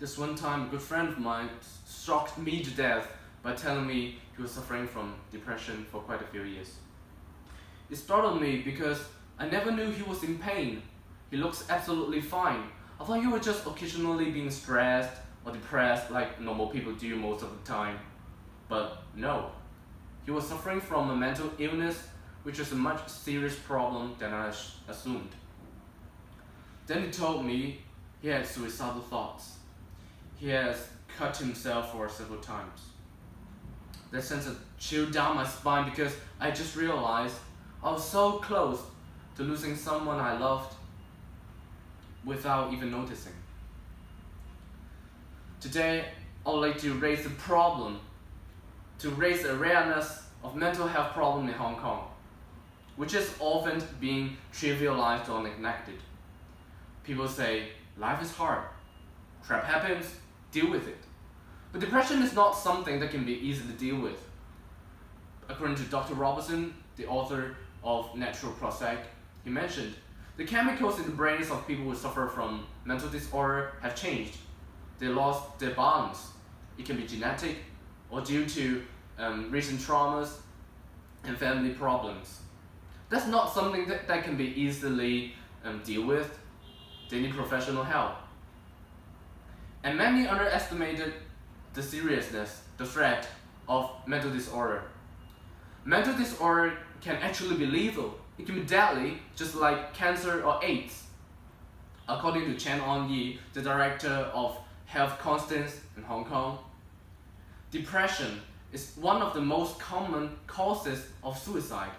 This one time, a good friend of mine shocked me to death by telling me he was suffering from depression for quite a few years. It startled me because I never knew he was in pain. He looks absolutely fine. I thought he was just occasionally being stressed or depressed like normal people do most of the time. But no, he was suffering from a mental illness, which is a much serious problem than I assumed. Then he told me he had suicidal thoughts. He has cut himself for several times. That sent a chill down my spine because I just realized I was so close to losing someone I loved without even noticing. Today, I would like to raise the problem, to raise awareness of mental health problem in Hong Kong, which is often being trivialized or neglected. People say, life is hard, crap happens, deal with it. But depression is not something that can be easily dealt with. According to Dr. Robertson, the author of Natural Persuasive, he mentioned, the chemicals in the brains of people who suffer from mental disorder have changed. They lost their balance. It can be genetic or due to recent traumas and family problems. That's not something that can be easily dealt with. They need professional help. And many underestimated the seriousness, the threat of mental disorder. Mental disorder can actually be lethal. It can be deadly, just like cancer or AIDS. According to Chen On-yi, the director of Health Constance in Hong Kong, depression is one of the most common causes of suicide.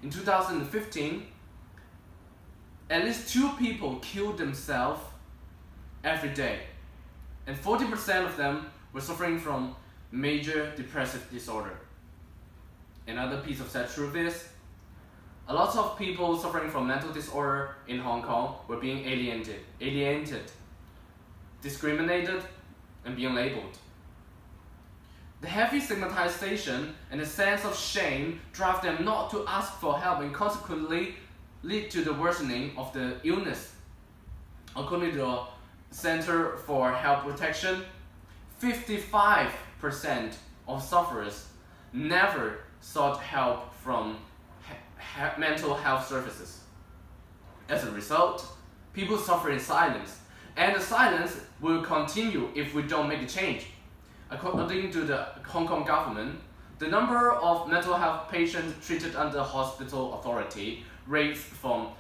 In 2015, at least 2 people killed themselves every day, and 40% of them were suffering from major depressive disorder. Another piece of sad truth is, a lot of people suffering from mental disorder in Hong Kong were being alienated, discriminated, and being labeled. The heavy stigmatization and a sense of shame drive them not to ask for help and consequently lead to the worsening of the illness. According to the Center for Health Protection, 55% of sufferers never sought help from mental health services. As a result, people suffer in silence, and the silence will continue if we don't make a change. According to the Hong Kong government, the number of mental health patients treated under hospital authority raised from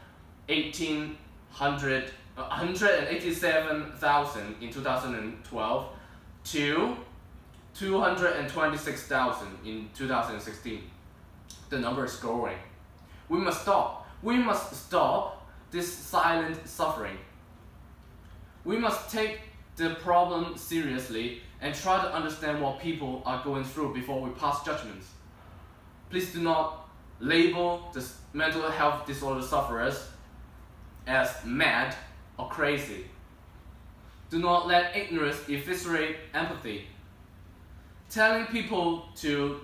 187,000 in 2012 to 226,000 in 2016. The number is growing. We must stop. We must stop this silent suffering. We must take the problem seriously and try to understand what people are going through before we pass judgments. Please do not label the mental health disorder sufferers as mad or crazy. Do not let ignorance eviscerate empathy. Telling people to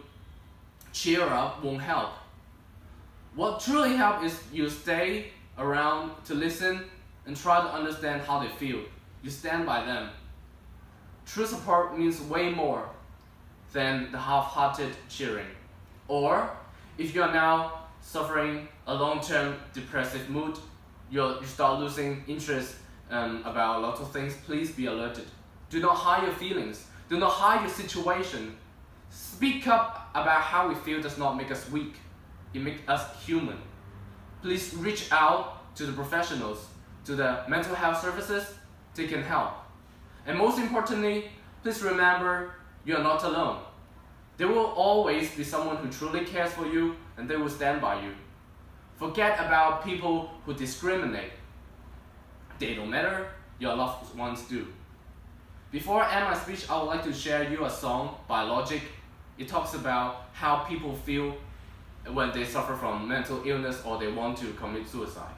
cheer up won't help. What truly helps is you stay around to listen and try to understand how they feel. You stand by them. True support means way more than the half-hearted cheering. Or, if you are now suffering a long-term depressive mood, you start losing interest about a lot of things, please be alerted. Do not hide your feelings. Do not hide your situation. Speak up about how we feel does not make us weak. It makes us human. Please reach out to the professionals, to the mental health services. They can help. And most importantly, please remember you are not alone. There will always be someone who truly cares for you, and they will stand by you. Forget about people who discriminate. They don't matter, your loved ones do. Before I end my speech, I would like to share you a song by Logic. It talks about how people feel when they suffer from mental illness or they want to commit suicide.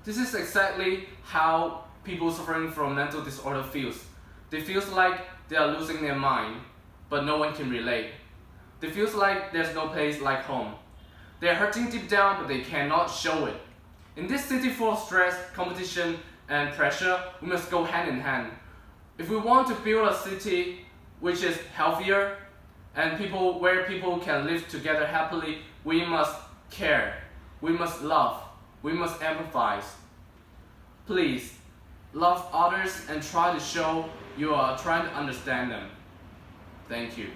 This is exactly how people suffering from mental disorder feels. They feel like they are losing their mind, but no one can relate. They feel like there's no place like home. They are hurting deep down, but they cannot show it. In this city full of stress, competition, and pressure, we must go hand in hand. If we want to build a city which is healthier and where people can live together happily, we must care, we must love, we must empathize. Please, love others and try to show you are trying to understand them. Thank you.